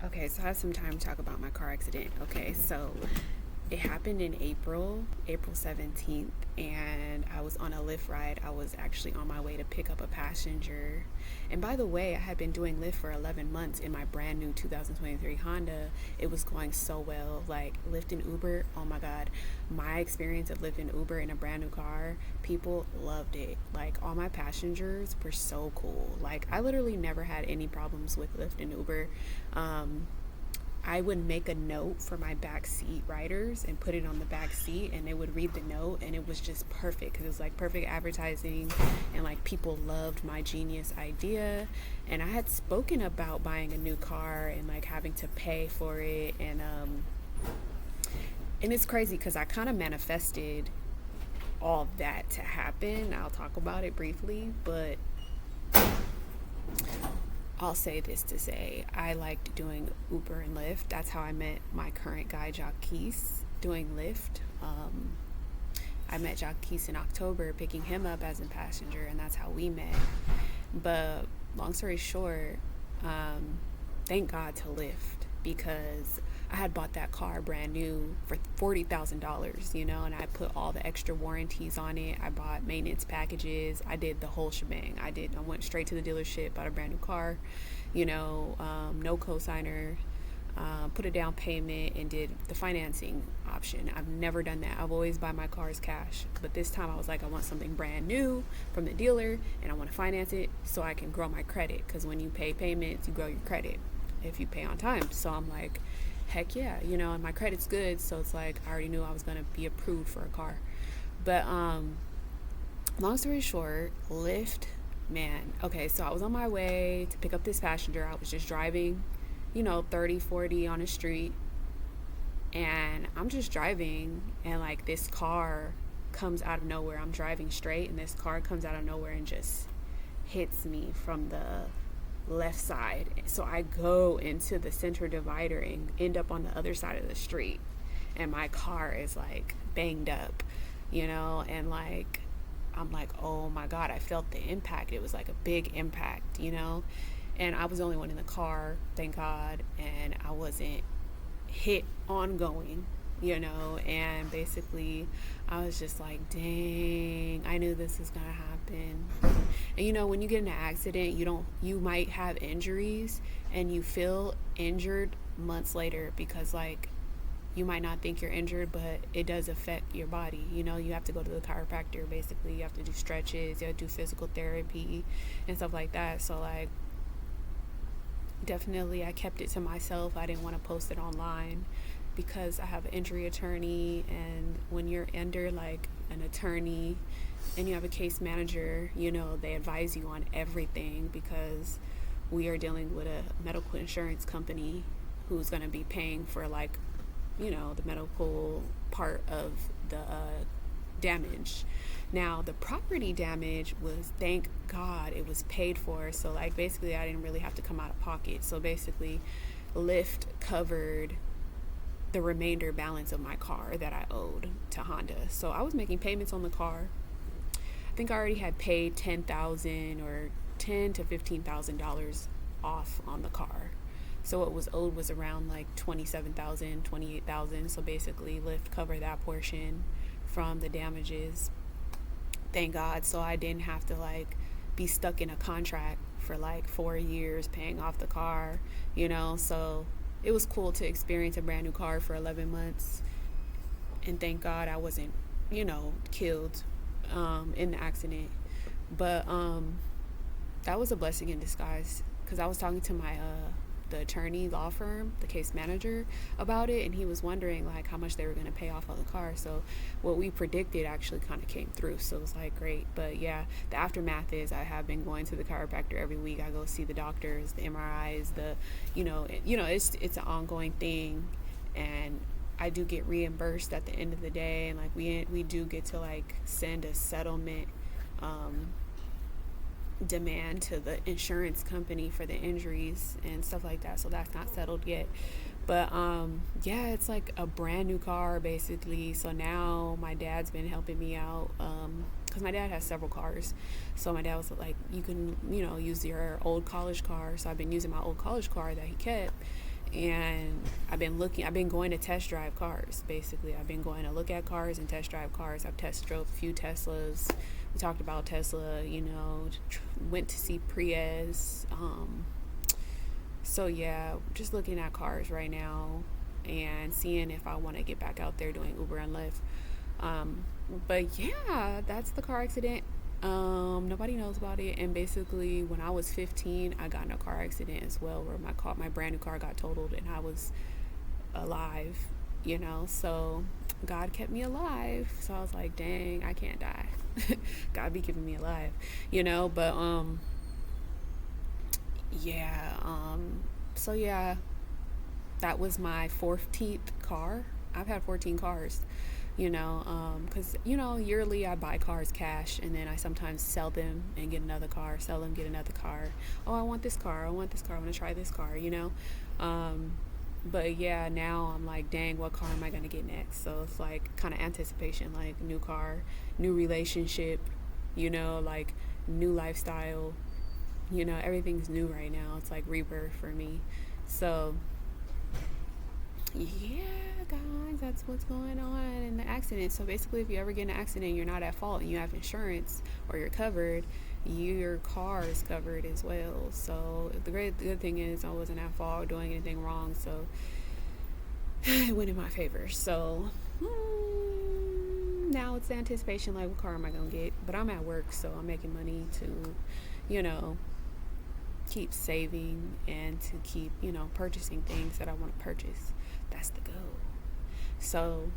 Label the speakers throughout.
Speaker 1: Okay, so I have some time to talk about my car accident. Okay, so it happened in April 17th, and I was on a Lyft ride. I was actually on my way to pick up a passenger. And by the way, I had been doing Lyft for 11 months in my brand new 2023 Honda. It was going so well. Like Lyft and Uber, oh my God. My experience of Lyft and Uber in a brand new car, people loved it. Like all my passengers were so cool. Like I literally never had any problems with Lyft and Uber. Um, I would make a note for my back seat riders and put it on the back seat, and they would read the note, and it was just perfect because it was like perfect advertising, and like people loved my genius idea. And I had spoken about buying a new car and like having to pay for it, and it's crazy because I kind of manifested all that to happen. I'll talk about it briefly, but I'll say this to say I liked doing Uber and Lyft. That's how I met my current guy, Jacques, doing Lyft. I met Jacques in October, picking him up as a passenger, and that's how we met. But long story short, thank God to Lyft because I had bought that car brand new for $40,000, and I put all the extra warranties on it. I bought maintenance packages. I did the whole shebang. I went straight to the dealership, bought a brand new car, no cosigner, put a down payment and did the financing option. I've never done that. I've always buy my cars cash. But this time I was like, I want something brand new from the dealer and I want to finance it so I can grow my credit. Because when you pay payments, you grow your credit if you pay on time. So I'm like, heck yeah, and my credit's good. So it's like, I already knew I was going to be approved for a car. But long story short, Lyft, man. Okay, so I was on my way to pick up this passenger. I was just driving 30, 40 on the street, and I'm just driving, and like this car comes out of nowhere. I'm driving straight, and this car comes out of nowhere and just hits me from the left side. So I go into the center divider and end up on the other side of the street, and my car is like banged up, and like I'm like, oh my God, I felt the impact. It was like a big impact, and I was the only one in the car, thank God, and I wasn't hit ongoing, and basically I was just like, dang, I knew this was gonna happen. And when you get in an accident, you might have injuries and you feel injured months later because like you might not think you're injured, but it does affect your body. You have to go to the chiropractor. Basically, you have to do stretches, you have to do physical therapy and stuff like that. So like definitely I kept it to myself. I didn't want to post it online because I have an injury attorney, and when you're under like an attorney and you have a case manager, they advise you on everything because we are dealing with a medical insurance company who's going to be paying for like the medical part of the damage. Now the property damage was, thank God, it was paid for. So like basically I didn't really have to come out of pocket. So basically Lyft covered the remainder balance of my car that I owed to Honda. So I was making payments on the car. I think I already had paid $10,000 or $10,000 to $15,000 off on the car. So what was owed was around like $27,000, $28,000. So basically Lyft covered that portion from the damages. Thank God. So I didn't have to like be stuck in a contract for like 4 years paying off the car, so it was cool to experience a brand new car for 11 months. And thank God I wasn't, killed in the accident. But that was a blessing in disguise because I was talking to the attorney law firm, the case manager, about it, and he was wondering like how much they were going to pay off on the car. So what we predicted actually kind of came through, so it was like great. But yeah, the aftermath is I have been going to the chiropractor every week. I go see the doctors, the MRIs, it's an ongoing thing, and I do get reimbursed at the end of the day, and like we do get to like send a settlement demand to the insurance company for the injuries and stuff like that. So that's not settled yet. But yeah, it's like a brand new car basically. So now my dad's been helping me out because my dad has several cars. So my dad was like, you can use your old college car. So I've been using my old college car that he kept, And I've been going to test drive cars. Basically, I've been going to look at cars and test drive cars. I've test drove a few Teslas. We talked about Tesla, went to see Prius. So yeah, just looking at cars right now and seeing if I want to get back out there doing Uber and Lyft. But yeah, that's the car accident. Nobody knows about it. And basically, when I was 15, I got in a car accident as well, where my brand new car got totaled, and I was alive. So God kept me alive. So I was like, dang, I can't die. God be keeping me alive. But yeah. So yeah, that was my 14th car. I've had 14 cars, because, yearly I buy cars cash, and then I sometimes sell them and get another car, sell them, get another car. Oh, I want this car. I want to try this car. But yeah, now I'm like, dang, what car am I going to get next? So it's like kind of anticipation, like new car, new relationship, like new lifestyle, everything's new right now. It's like rebirth for me. So yeah, guys, that's what's going on in the accident. So basically, if you ever get in an accident, you're not at fault and you have insurance or you're covered, your car is covered as well. So the good thing is I wasn't at fault or doing anything wrong, so it went in my favor. So now it's the anticipation, like, what car am I gonna get? But I'm at work, so I'm making money to keep saving and to keep purchasing things that I want to purchase. That's the goal. So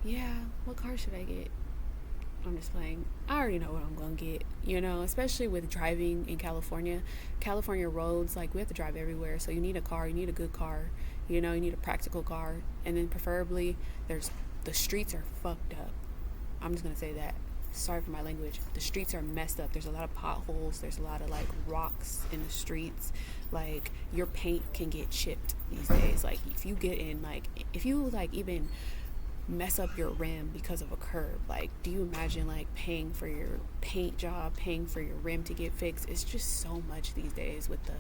Speaker 1: yeah, what car should I get? I'm just playing. I already know what I'm gonna get, especially with driving in California. California roads, like, we have to drive everywhere, so you need a car, you need a good car, you need a practical car, and then preferably the streets are fucked up. I'm just gonna say that. Sorry for my language. The streets are messed up. There's a lot of potholes. There's a lot of like rocks in the streets. Like, your paint can get chipped these days. Like, if you even mess up your rim because of a curb, like, do you imagine like paying for your paint job, paying for your rim to get fixed? It's just so much these days with the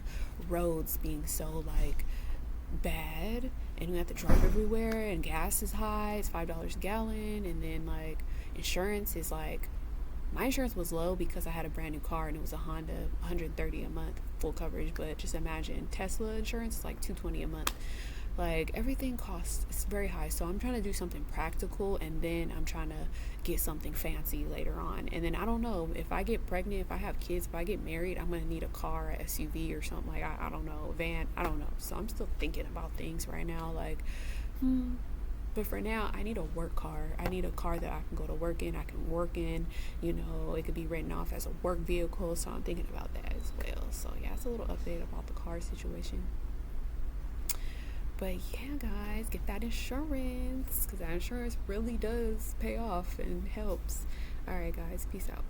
Speaker 1: roads being so like bad, and we have to drive everywhere, and gas is high. It's $5 a gallon, and then like insurance is like, my insurance was low because I had a brand new car and it was a Honda, $130 a month full coverage. But just imagine Tesla insurance is like $220 a month. Like, everything costs, it's very high. So I'm trying to do something practical, and then I'm trying to get something fancy later on. And then I don't know, if I get pregnant, if I have kids, if I get married, I'm gonna need a car, a SUV or something. Like, I don't know, a van, I don't know. So I'm still thinking about things right now, like but for now, I need a work car. I need a car that I can go to work in, I can work in, it could be written off as a work vehicle. So I'm thinking about that as well. So yeah, it's a little update about the car situation. But yeah, guys, get that insurance, because that insurance really does pay off and helps. All right, guys, peace out.